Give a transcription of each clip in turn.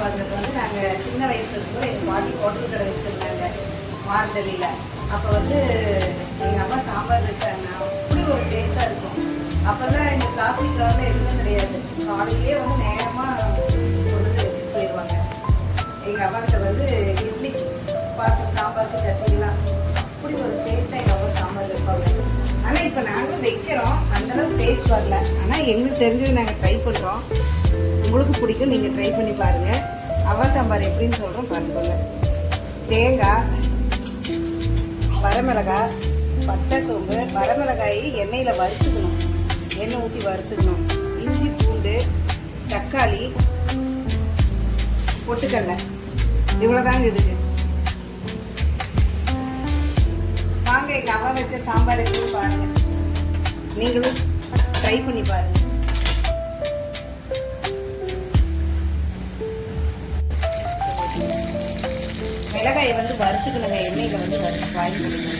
பார்க்குறது வந்து நாங்கள் சின்ன வயசுல இருக்கும்போது எங்கள் பாட்டி ஹோட்டல் கடை வச்சுருந்தாங்க மார்கழியில். அப்போ வந்து எங்கள் அம்மா சாம்பார் வச்சாங்க, அப்படி ஒரு டேஸ்ட்டாக இருக்கும். அப்போல்லாம் இந்த பிளாஸ்டிக் கவரில் எதுவுமே கிடையாது. காலையிலே வந்து நேரமாக கொண்டு வந்து வச்சுட்டு போயிடுவாங்க. எங்கள் அம்மா கிட்ட வந்து இட்லிக்கு பார்த்து சாம்பாருக்கு சட்னிலாம் அப்படி ஒரு டேஸ்ட்டாக எங்கள் அம்மா சாம்பார் வைப்பாங்க. ஆனால் இப்போ நாங்களும் வைக்கிறோம், அந்தளவுக்கு டேஸ்ட் வரல. ஆனால் எங்களுக்கு தெரிஞ்சது நாங்கள் ட்ரை பண்ணுறோம். உங்களுக்கு பிடிக்கும், நீங்கள் ட்ரை பண்ணி பாருங்கள். அவா சாம்பார் எப்படின்னு சொல்கிறோம் பார்த்துக்கோங்க. தேங்காய், வரமிளகாய், பட்டை, சோம்பு, வரமிளகாயை எண்ணெயில் வறுத்துக்கணும், எண்ணெய் ஊற்றி வறுத்துக்கணும். இஞ்சி, பூண்டு, தக்காளி, பொட்டுக்கடலை, இவ்வளோதாங்க இதுக்கு. வாங்க எங்கள் அம்மா வச்ச சாம்பார் எப்படின்னு பாருங்கள், நீங்களும் ட்ரை பண்ணி பாருங்கள். மிளகாயை வந்து வறுத்துக்கணுங்க, எண்ணெயில் வந்து வறுத்து காய் பண்ணிக்கணும்.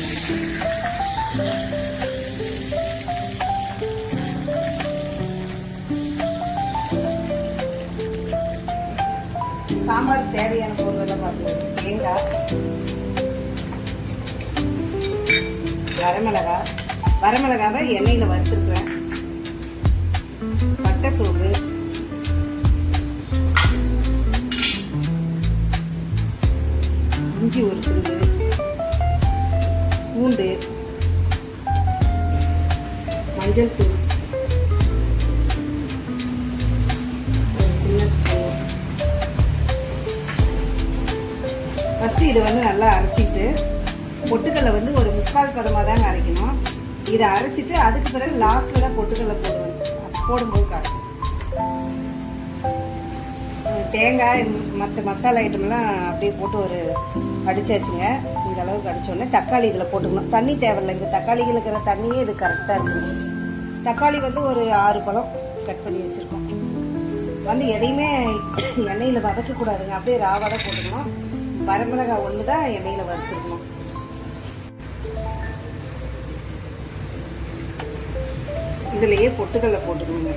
சாம்பார் தேவையான பொருளெல்லாம் பார்த்துக்கணும். தேங்காய், வரமிளகாவை எண்ணெயில் வறுத்துருக்குறேன். பட்டை, சோம்பு, இஞ்சி ஒரு துண்டு, பூண்டு, மஞ்சள் தூள் ஒரு சின்ன ஸ்பூன். ஃபஸ்ட்டு இதை வந்து நல்லா அரைச்சிட்டு, பொட்டுக்கடலை வந்து ஒரு 3/4 பதமாக தாங்க அரைக்கணும். இதை அரைச்சிட்டு அதுக்கு பிறகு லாஸ்ட்டில் தான் பொட்டுக்கடலை போடுவேன். போடும்போது காட்டும். தேங்காய் மற்ற மசாலா ஐட்டம்லாம் அப்படியே போட்டு ஒரு அடிச்சாச்சுங்க. இந்த அளவுக்கு அடித்தோடனே தக்காளி இதில் போட்டுக்கணும். தண்ணி தேவையில்லை, இந்த தக்காளிகள் இருக்கிற தண்ணியே இது கரெக்டாக இருக்கும். தக்காளி வந்து ஒரு 6 பழம் கட் பண்ணி வச்சுருக்கோம். வந்து எதையுமே எண்ணெயில் வதக்கக்கூடாதுங்க, அப்படியே ராவாக தான் போட்டுக்கணும். வரமிளகாய் ஒன்று தான் எண்ணெயில் வறுத்துருக்கணும். இதுலேயே பொட்டுக்கடலை போட்டுக்கணுங்க.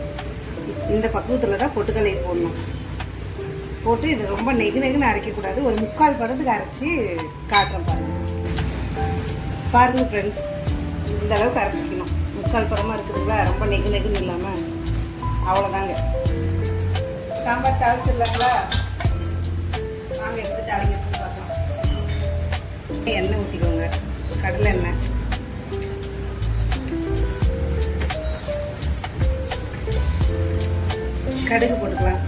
இந்த பக்குவத்தில் தான் பொட்டுக்கடலையை போடணும். போட்டு இது ரொம்ப நெகுன்னு அரைக்கக்கூடாது. ஒரு 3/4 பதத்துக்கு அரைச்சி காட்டுறோம் பாருங்கள் ஃப்ரெண்ட்ஸ். இந்த அளவுக்கு அரைச்சிக்கணும். 3/4 பதமாக இருக்குதுங்களா, ரொம்ப நெகுன்னு இல்லாமல். அவ்வளோதாங்க. சாம்பார் தாளிச்சிடலாங்களா? வாங்க எப்படி தாளிக்கிறதுன்னு பார்க்கலாம். எண்ணெய் ஊற்றிக்கோங்க, கடலை எண்ணெய். கடுகு போட்டுக்கலாம்.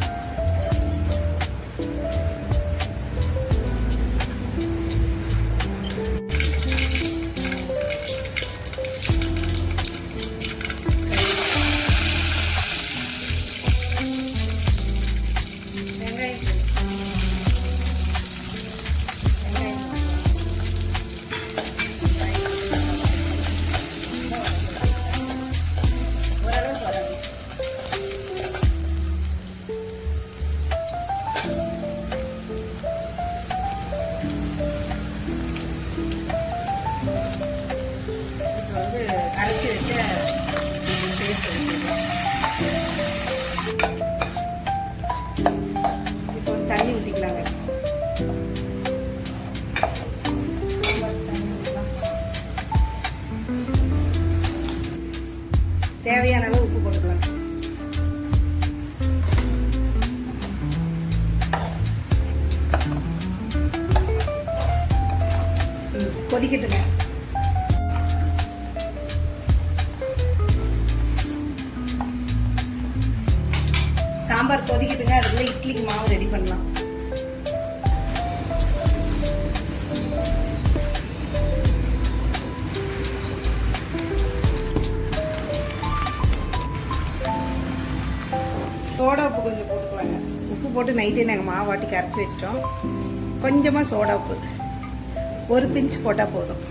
அரைச்சி வச்ச பேஸ்ட் இப்போ தண்ணி ஊற்றிக்கலாங்க. தேவையான அளவு உப்பு போட்டுக்கலாம். கொதிக்கட்டுங்க. சாம்பார் கொதிக்கட்டுங்க. அதுக்குள்ள இட்லிக்கு மாவு ரெடி பண்ணலாம். சோடா உப்பு கொஞ்சம் போட்டுக்கலாங்க. உப்பு போட்டு நைட்டே நாங்கள் மாவாட்டி கரைச்சி வச்சிட்டோம். கொஞ்சமாக சோடா உப்பு ஒரு பிஞ்ச் போட்டால் போதும்.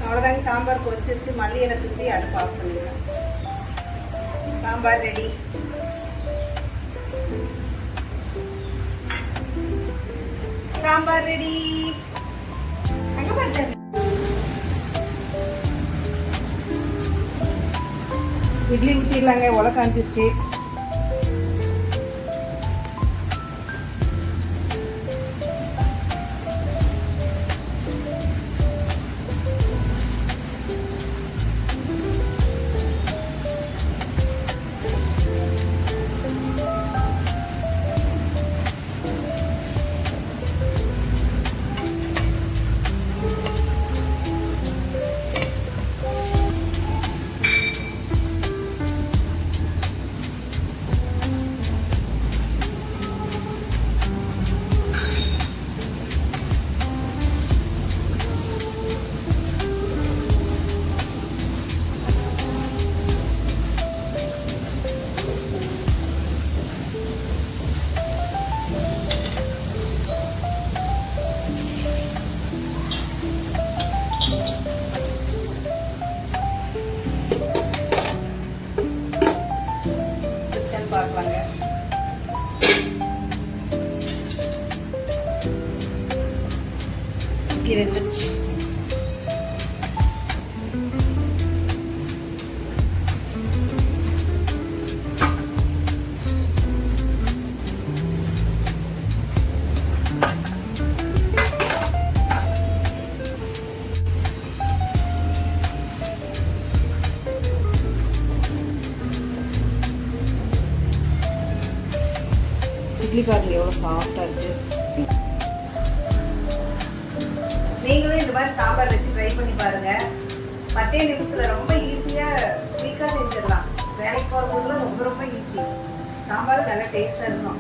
அவ்வளோதாங்க. சாம்பார் கொதிச்சு மல்லி இலை தூவி அடுப்பு ஆஃப் பண்ணிடலாம். சாம்பார் ரெடி. சாம்பார் ரெடி. சரி. இட்லி ஊற்றிடலாங்க, உலை காஞ்சிருச்சு. பார்க்கலாங்க. கீரை இருந்துச்சு. இட்லி பாருங்க எவ்வளோ சாஃப்டாக இருக்குது. நீங்களும் இந்த மாதிரி சாம்பார் வச்சு ட்ரை பண்ணி பாருங்கள். 10 நிமிஷத்தில் ரொம்ப ஈஸியாக குயிக்காக செஞ்சிடலாம். வேலைக்கு போகிறவங்களுக்குலாம் ரொம்ப ரொம்ப ஈஸி. சாம்பார் நல்லா டேஸ்ட்டாக இருக்கும்.